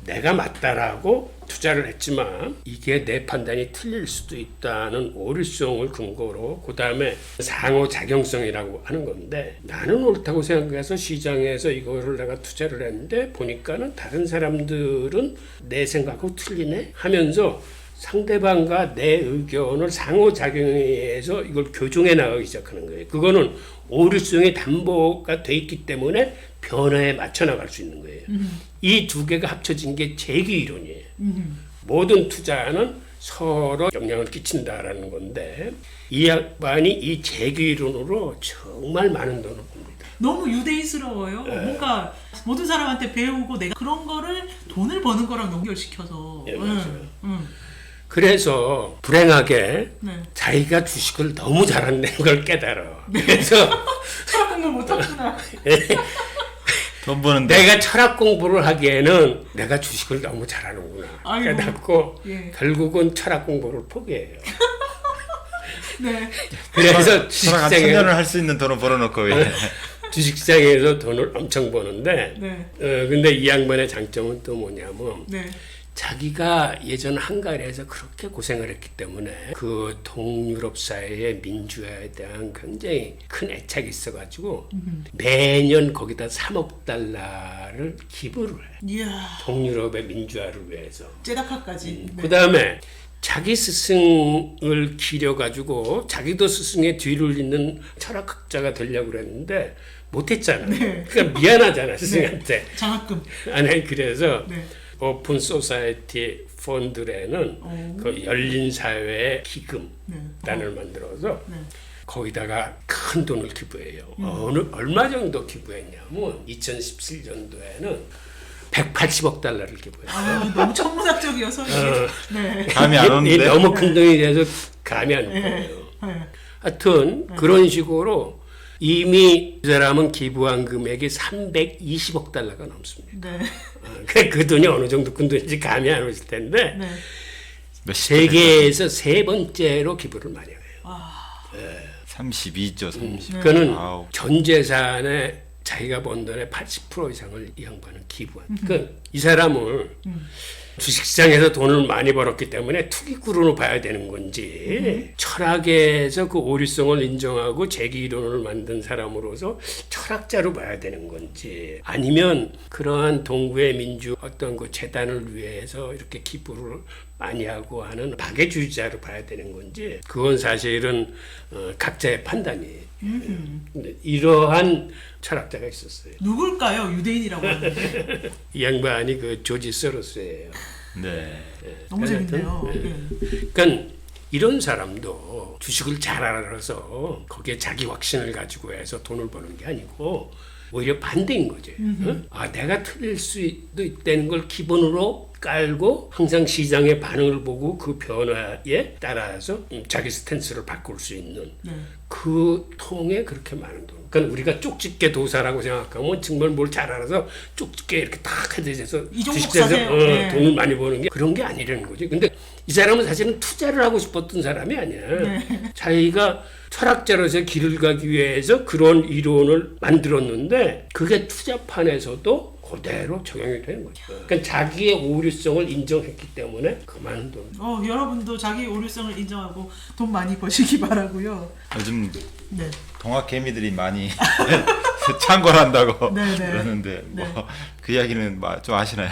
내가 맞다라고 투자를 했지만 이게 내 판단이 틀릴 수도 있다는 오류성을 근거로 그 다음에 상호작용성이라고 하는 건데 나는 옳다고 생각해서 시장에서 이거를 내가 투자를 했는데 보니까는 다른 사람들은 내 생각하고 틀리네 하면서 상대방과 내 의견을 상호작용에 의해서 이걸 교정해 나가기 시작하는 거예요. 그거는 오류성이 담보가 돼 있기 때문에 변화에 맞춰 나갈 수 있는 거예요. 이 두 개가 합쳐진 게 재기 이론이에요. 모든 투자는 서로 영향을 끼친다라는 건데 이 양반이 이 재기 이론으로 정말 많은 돈을 봅니다.
너무 유대인스러워요. 뭔가 모든 사람한테 배우고 내가 그런 거를 돈을 버는 거랑 연결시켜서.
예, 맞아요. 그래서 불행하게
네.
자기가 주식을 너무 잘한다는 걸 깨달아. 그래서
철학 공부 못하구나.
돈 버는데
내가 철학 공부를 하기에는 내가 주식을 너무 잘하는구나
아이고.
깨닫고
예.
결국은 철학 공부를 포기해요.
네.
그래서
저랑 한
주식시장에
1000년을 할 수 있는 돈을 벌어놓고 왜
주식시장에서 돈을 엄청 버는데
네.
근데 이 양반의 장점은 또 뭐냐면
네.
자기가 예전 한가리에서 그렇게 고생을 했기 때문에 그 동유럽 사회의 민주화에 대한 굉장히 큰 애착이 있어가지고 매년 거기다 3억 달러를 기부를 해요.
이야.
동유럽의 민주화를 위해서.
제다카까지. 네.
그 다음에 자기 스승을 기려가지고 자기도 스승의 뒤를 잇는 철학학자가 되려고 그랬는데 못했잖아.
네.
그러니까 미안하잖아 스승한테.
장학금.
아니 그래서
네.
오픈 소사이티 펀드에는 그 열린 사회의 기금단을
네.
만들어서
네.
거기다가 큰 돈을 기부해요. 얼마 정도 기부했냐면 2017년도에는 180억 달러를 기부했어요.
아, 너무 천문학적이어서 이게. 네.
감이 안
이게
오는데
너무 큰 돈이 돼서 감이 안
네.
보여요.
네.
하여튼 그런 식으로 이미 이 사람은 기부한 금액이 320억 달러가 넘습니다.
네.
그 돈이 어느 정도 큰 돈인지 감이 안 오실 텐데
네.
세계에서 세 번째로 기부를 많이 해요.
아,
32조 30.
그거는
아우.
전 재산의 자기가 번 돈의 80% 이상을 이 양반은 기부한. 그러니까 이 사람을 주식시장에서 돈을 많이 벌었기 때문에 투기꾼으로 봐야 되는 건지 철학에서 그 오류성을 인정하고 재기 이론을 만든 사람으로서 철학자로 봐야 되는 건지 아니면 그러한 동구의 민주 어떤 그 재단을 위해서 이렇게 기부를 많이 하고 하는 박애주의자로 봐야 되는 건지 그건 사실은 각자의 판단이에요. 근데 이러한 철학자가 있었어요.
누굴까요? 유대인이라고 하는데.
이 양반이 그 조지 소로스예요.
네.
너무 재밌네요.
네.
네.
그러니까 이런 사람도 주식을 잘 알아서 거기에 자기 확신을 가지고 해서 돈을 버는 게 아니고 오히려 반대인 거지. 아, 내가 틀릴 수도 있다는 걸 기본으로 깔고 항상 시장의 반응을 보고 그 변화에 따라서 자기 스탠스를 바꿀 수 있는 그 통에 그렇게 많은 돈. 그러니까 우리가 쪽집게 도사라고 생각하면 정말 뭘 잘 알아서 쪽집게 이렇게 딱 해서
이 종목
주식에서
사세요. 네.
돈을 많이 버는 게 그런 게 아니라는 거지. 근데 이 사람은 사실은 투자를 하고 싶었던 사람이 아니야. 자기가 철학자로서 길을 가기 위해서 그런 이론을 만들었는데 그게 투자판에서도 그대로 적용이 되는 거죠. 그러니까 자기의 오류성을 인정했기 때문에 그 많은 돈.
여러분도 자기 오류성을 인정하고 돈 많이 버시기 바라고요.
요즘
네.
동학 개미들이 많이 참고를 한다고
네, 네.
그러는데
네.
뭐 그 이야기는 좀 아시나요?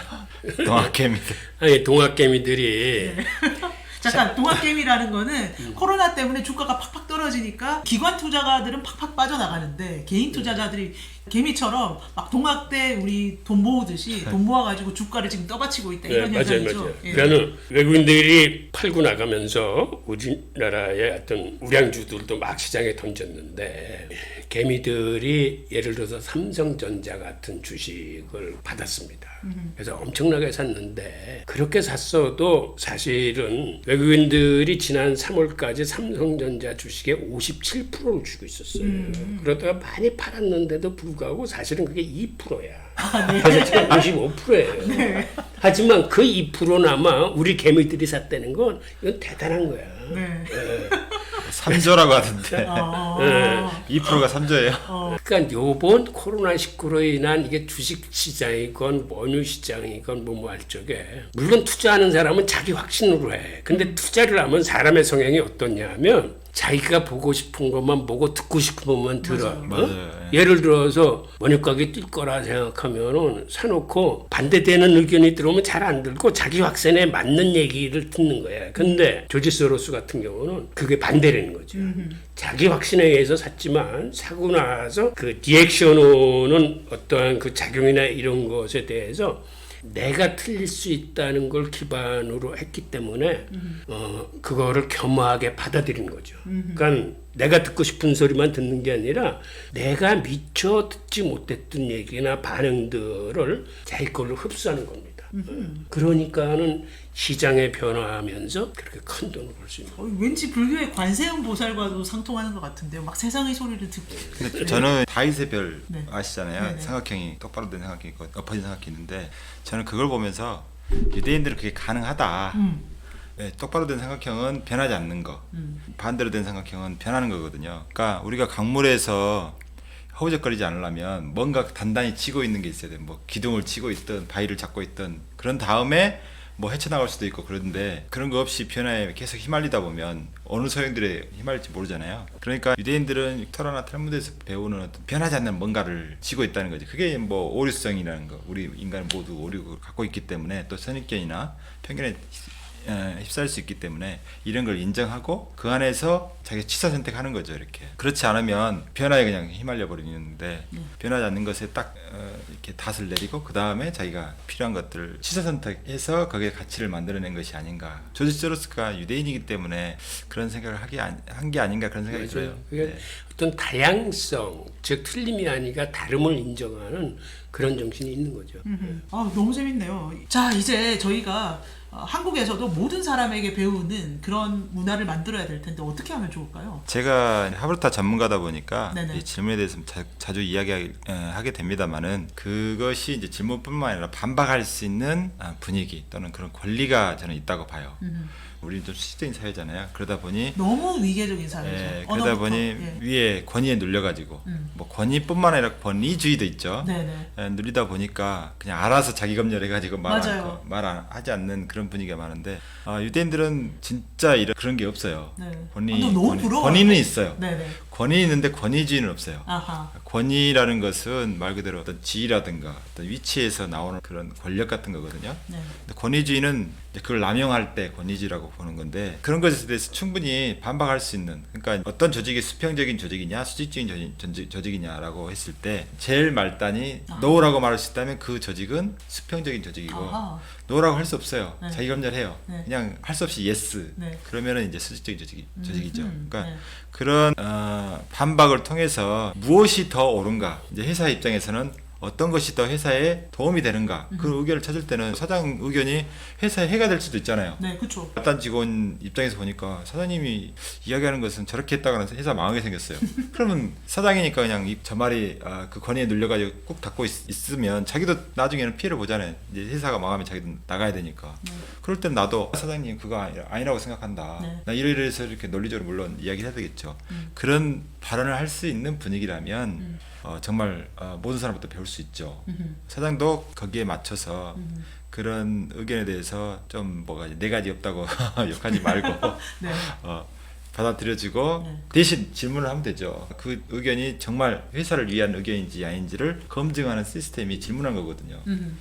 동학 개미들.
아니 동학개미들이
잠깐 동학개미라는 거는 코로나 때문에 주가가 팍팍 떨어지니까 기관 투자가들은 팍팍 빠져나가는데 개인 투자자들이 개미처럼 막 동학대 우리 돈 모으듯이 돈 모아가지고 주가를 지금 떠받치고 있다 이런 현상이죠.
맞아요.
예.
그러니까 외국인들이 팔고 나가면서 우리나라의 어떤 우량주들도 막 시장에 던졌는데 개미들이 예를 들어서 삼성전자 같은 주식을 받았습니다. 그래서 엄청나게 샀는데 그렇게 샀어도 사실은 외국인들이 지난 3월까지 삼성전자 주식의 57%를 주고 있었어요. 그러다가 많이 팔았는데도 불구하고 사실은 그게 2%야. 그래서 지금 55%예요. 하지만 그 2%나마 우리 개미들이 샀다는 건 이건 대단한 거야.
네.
3조라고 하던데
네.
2%가 3조예요.
그러니까 요번 코로나19로 인한 이게 주식 시장이건 원유 시장이건 뭐 할 적에 물론 투자하는 사람은 자기 확신으로 해. 근데 투자를 하면 사람의 성향이 어떻냐 하면 자기가 보고 싶은 것만 보고 듣고 싶은 것만 들어.
맞아요.
예를 들어서 원유가격이 뛸 거라 생각하면은 사놓고 반대되는 의견이 들어오면 잘 안 들고 자기 확신에 맞는 얘기를 듣는 거야. 근데 조지 소로스 같은 경우는 그게 반대라는 거죠. 자기 확신에 의해서 샀지만 사고 나서 그 리액션 오는 어떠한 그 작용이나 이런 것에 대해서 내가 틀릴 수 있다는 걸 기반으로 했기 때문에 그거를 겸허하게 받아들인 거죠. 그러니까 내가 듣고 싶은 소리만 듣는 게 아니라 내가 미처 듣지 못했던 얘기나 반응들을 자기 걸로 흡수하는 겁니다. 그러니까는 시장에 변화하면서 그렇게 큰 돈을 벌 수 있는 거예요.
왠지 불교의 관세음 보살과도 상통하는 것 같은데요. 막 세상의 소리를 듣고.
근데 저는 다윗의 별
네.
아시잖아요.
네네.
삼각형이 똑바로 된 삼각형이 있고 엎어진 삼각형이 있는데 저는 그걸 보면서 유대인들은 그게 가능하다. 네, 똑바로 된 삼각형은 변하지 않는 거. 반대로 된 삼각형은 변하는 거거든요. 그러니까 우리가 강물에서 허우적거리지 않으려면 뭔가 단단히 치고 있는 게 있어야 돼요. 뭐 기둥을 치고 있든 바위를 잡고 있든 그런 다음에 뭐 헤쳐나갈 수도 있고 그런데 그런 거 없이 변화에 계속 휘말리다 보면 어느 소용들에 휘말릴지 모르잖아요. 그러니까 유대인들은 토라나 탈무드에서 배우는 어떤 변하지 않는 뭔가를 지고 있다는 거지. 그게 뭐 오류성이라는 거. 우리 인간은 모두 오류를 갖고 있기 때문에 또 선입견이나 편견에 휩싸일 수 있기 때문에 이런 걸 인정하고 그 안에서 자기 취사 선택하는 거죠. 이렇게 그렇지 않으면 변화에 그냥 휘말려 버리는데 변하지 않는 것에 딱 이렇게 닷을 내리고 그 다음에 자기가 필요한 것들을 취사 선택해서 거기에 가치를 만들어낸 것이 아닌가. 조지 소로스가 유대인이기 때문에 그런 생각을 한 게 아닌가 그런 생각이 들어요.
그게
네.
어떤 다양성, 즉 틀림이 아니라 다름을 인정하는 그런 정신이 있는 거죠.
너무 재밌네요. 자, 이제 저희가 한국에서도 모든 사람에게 배우는 그런 문화를 만들어야 될 텐데 어떻게 하면 좋을까요?
제가 하브르타 전문가다 보니까
네네.
이 질문에 대해서 자주 이야기하게 됩니다만은 그것이 이제 질문뿐만 아니라 반박할 수 있는 분위기 또는 그런 권리가 저는 있다고 봐요. 우리는 좀 수직적인 사회잖아요. 그러다 보니
너무 위계적인 사회죠.
그러다
언어부터.
보니
예.
위에 권위에 눌려가지고 뭐 권위뿐만 아니라 권위주의도 있죠.
네네.
누리다 보니까 그냥 알아서 자기 검열해가지고
맞아요.
하지 않는 그런 분위기가 많은데 유대인들은 진짜 그런 게 없어요.
네.
권위는 있어요.
네네.
권위 있는데 권위주의는 없어요.
아하.
권위라는 것은 말 그대로 어떤 지위라든가 어떤 위치에서 나오는 그런 권력 같은 거거든요.
네.
근데 권위주의는 이제 그걸 남용할 때 권위주의라고 보는 건데 그런 것에 대해서 충분히 반박할 수 있는 그러니까 어떤 조직이 수평적인 조직이냐 수직적인 조직이냐라고 했을 때 제일 말단이 노라고 말할 수 있다면 그 조직은 수평적인 조직이고
아하.
노라고 할 수 없어요.
네.
자기 검열해요.
네.
그냥 할 수 없이 예스.
네.
그러면은 이제 수직적인 조직이죠. 그러니까
네.
그런 반박을 통해서 무엇이 더 옳은가, 이제 회사 입장에서는 어떤 것이 더 회사에 도움이 되는가, 그 의견을 찾을 때는 사장 의견이 회사에 해가 될 수도 있잖아요.
네, 그렇죠.
일단 직원 입장에서 보니까 사장님이 이야기하는 것은 저렇게 했다가는 회사 망하게 생겼어요. 그러면 사장이니까 그냥 저 말이 그 권위에 눌려가지고 꾹 닫고 있으면 자기도 나중에는 피해를 보잖아요. 이제 회사가 망하면 자기도 나가야 되니까. 그럴 땐 나도 사장님 그거 아니라고 생각한다.
네.
나 이래서 이렇게 논리적으로 물론 이야기를 해야 되겠죠. 그런 발언을 할 수 있는 분위기라면 정말 모든 사람부터 배울 수 있죠. 사장도 거기에 맞춰서 그런 의견에 대해서 좀 뭐가 네 가지 없다고 욕하지 말고
네.
받아들여지고
네.
대신 질문을 하면 되죠. 그 의견이 정말 회사를 위한 의견인지 아닌지를 검증하는 시스템이 질문한 거거든요.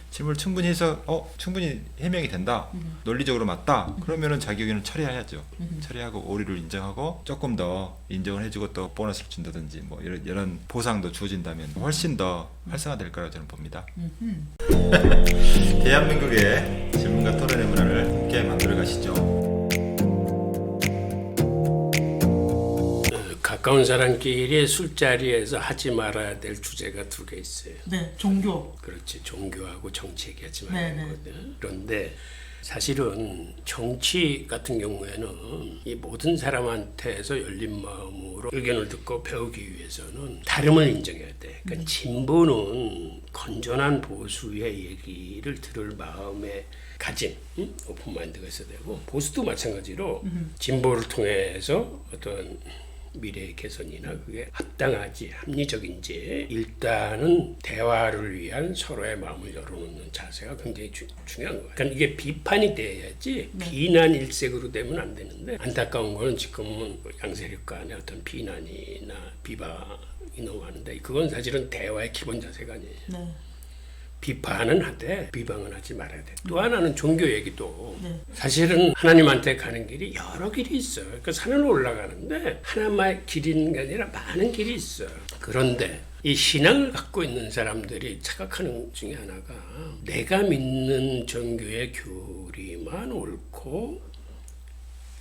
질문을 충분히 해서 충분히 해명이 된다. 논리적으로 맞다. 그러면은 자기 의견을 처리해야죠. 처리하고 오류를 인정하고 조금 더 인정을 해주고 또 보너스를 준다든지 뭐 이런 보상도 주어진다면 훨씬 더 활성화될 거라고 저는 봅니다. 대한민국의 질문과 토론의 문화를 함께 만들어 가시죠.
가까운 사람끼리 술자리에서 하지 말아야 될 주제가 두 개 있어요.
네, 종교.
그렇지, 종교하고 정치 얘기하지 말아야
네,
하거든. 그런데 사실은 정치 같은 경우에는 이 모든 사람한테서 열린 마음으로 의견을 듣고 배우기 위해서는 다름을 인정해야 돼. 그러니까 진보는 건전한 보수의 얘기를 들을 마음에 가진 오픈 마인드가 있어야 되고, 보수도 마찬가지로 진보를 통해서 어떤 미래의 개선이나 그게 합당하지 합리적인지 일단은 대화를 위한 서로의 마음을 열어놓는 자세가 굉장히 중요한 거예요. 그러니까 이게 비판이 돼야지 비난 일색으로 되면 안 되는데, 안타까운 거는 지금은 양세력 간의 어떤 비난이나 비방이 너무 많은데 그건 사실은 대화의 기본 자세가 아니에요.
네.
비판은 하되 비방은 하지 말아야 돼. 또 하나는 종교 얘기도
네.
사실은 하나님한테 가는 길이 여러 길이 있어요. 그러니까 산을 올라가는데 하나만 길이 있는 게 아니라 많은 길이 있어요. 그런데 이 신앙을 갖고 있는 사람들이 착각하는 것 중에 하나가 내가 믿는 종교의 교리만 옳고,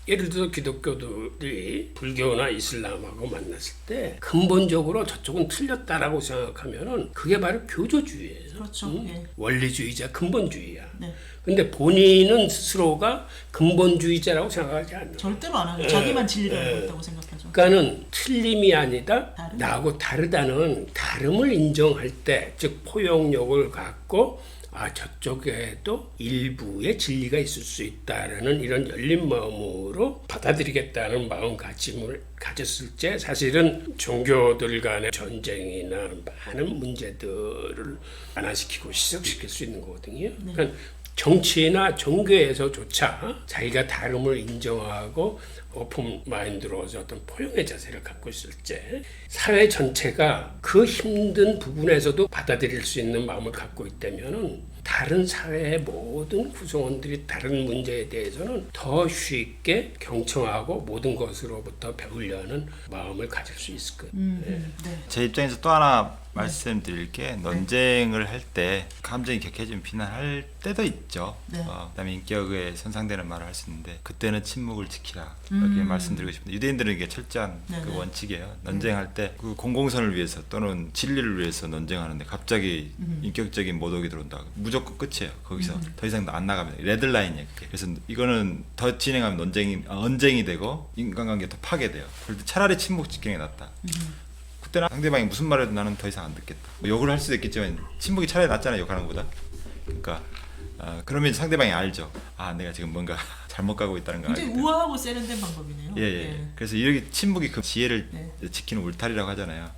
예를 들어 기독교들이 불교나 이슬람하고 만났을 때 근본적으로 저쪽은 틀렸다라고 생각하면은 그게 바로 교조주의예요.
그렇죠. 예.
원리주의자, 근본주의야.
네.
근데 본인은 스스로가 근본주의자라고 생각하지 않는.
절대로 안 하죠. 자기만 진리를 알고 있다고 생각하죠.
그러니까는 틀림이 아니다,
다름?
나하고 다르다는 다름을 인정할 때, 즉 포용력을 갖고 저쪽에도 일부의 진리가 있을 수 있다라는 이런 열린 마음으로 받아들이겠다는 마음가짐을 가졌을 때 사실은 종교들 간의 전쟁이나 많은 문제들을 완화시키고 시작시킬 수 있는 거거든요. 그러니까 정치나 종교에서조차 자기가 다름을 인정하고 오픈 마인드로 어떤 포용의 자세를 갖고 있을 때 사회 전체가 그 힘든 부분에서도 받아들일 수 있는 마음을 갖고 있다면은 다른 사회의 모든 구성원들이 다른 문제에 대해서는 더 쉽게 경청하고 모든 것으로부터 배우려는 마음을 가질 수 있을 거예요.
네.
제 입장에서 또 하나 말씀드릴 게, 논쟁을 할 때 감정이 격해지면 비난할 때도 있죠.
네.
그다음에 인격에 손상되는 말을 할 수 있는데 그때는 침묵을 지키라, 이렇게 말씀드리고 싶습니다. 유대인들은 이게 철저한 그 원칙이에요. 논쟁할 때 그 공공선을 위해서 또는 진리를 위해서 논쟁하는데 갑자기 인격적인 모독이 들어온다, 무조건 끝이에요. 거기서 더 이상 안 나가면 레드라인이에요. 그게. 그래서 이거는 더 진행하면 언쟁이 되고 인간관계가 더 파괴돼요. 그럴 때 차라리 침묵 지키는 게 낫다. 그때는 상대방이 무슨 말을 해도 나는 더 이상 안 듣겠다. 뭐 욕을 할 수도 있겠지만 침묵이 차라리 낫잖아요, 욕하는 것보다. 그러니까 그러면 상대방이 알죠. 내가 지금 뭔가 잘못 가고 있다는 거.
굉장히 우아하고 세련된 방법이네요.
예. 그래서 이렇게 침묵이 그 지혜를 지키는 울타리라고 하잖아요.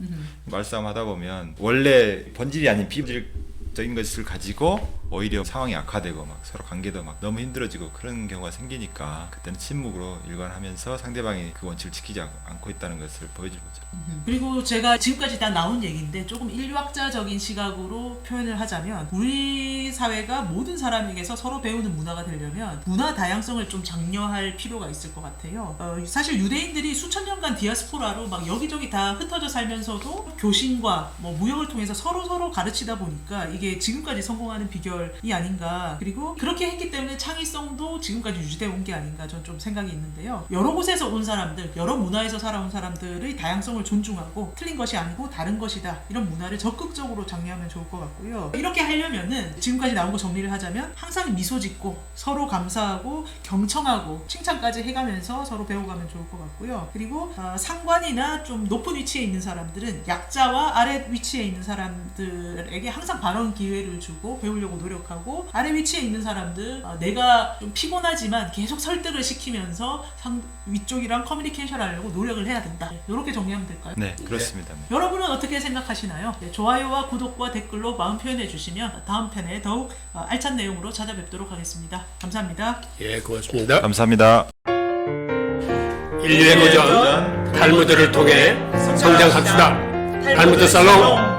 말싸움 하다 보면 원래 본질이 아닌 비본질적인 것을 가지고 오히려 상황이 악화되고 막 서로 관계도 막 너무 힘들어지고 그런 경우가 생기니까 그때는 침묵으로 일관하면서 상대방이 그 원칙을 지키지 않고 있다는 것을 보여줄 거죠.
그리고 제가 지금까지 다 나온 얘기인데 조금 인류학자적인 시각으로 표현을 하자면, 우리 사회가 모든 사람에게서 서로 배우는 문화가 되려면 문화 다양성을 좀 장려할 필요가 있을 것 같아요. 사실 유대인들이 수천 년간 디아스포라로 막 여기저기 다 흩어져 살면서도 교신과 뭐 무역을 통해서 서로 가르치다 보니까 이게 지금까지 성공하는 비결 시절이 아닌가. 그리고 그렇게 했기 때문에 창의성도 지금까지 유지되어 온 게 아닌가 저는 좀 생각이 있는데요. 여러 곳에서 온 사람들, 여러 문화에서 살아온 사람들의 다양성을 존중하고 틀린 것이 아니고 다른 것이다. 이런 문화를 적극적으로 장려하면 좋을 것 같고요. 이렇게 하려면은 지금까지 나온 거 정리를 하자면 항상 미소 짓고 서로 감사하고 경청하고 칭찬까지 해가면서 서로 배워가면 좋을 것 같고요. 그리고 상관이나 좀 높은 위치에 있는 사람들은 약자와 아래 위치에 있는 사람들에게 항상 발언 기회를 주고 배우려고 노력하고, 아래 위치에 있는 사람들 내가 좀 피곤하지만 계속 설득을 시키면서 위쪽이랑 커뮤니케이션을 하려고 노력을 해야 된다. 이렇게 정리하면 될까요?
네, 그렇습니다. 네.
여러분은 어떻게 생각하시나요? 네, 좋아요와 구독과 댓글로 마음 표현해 주시면 다음 편에 더욱 알찬 내용으로 찾아뵙도록 하겠습니다. 감사합니다.
예, 고맙습니다.
감사합니다.
인류의 고전 탈무드를 통해 성장합시다. 탈무드 살롱.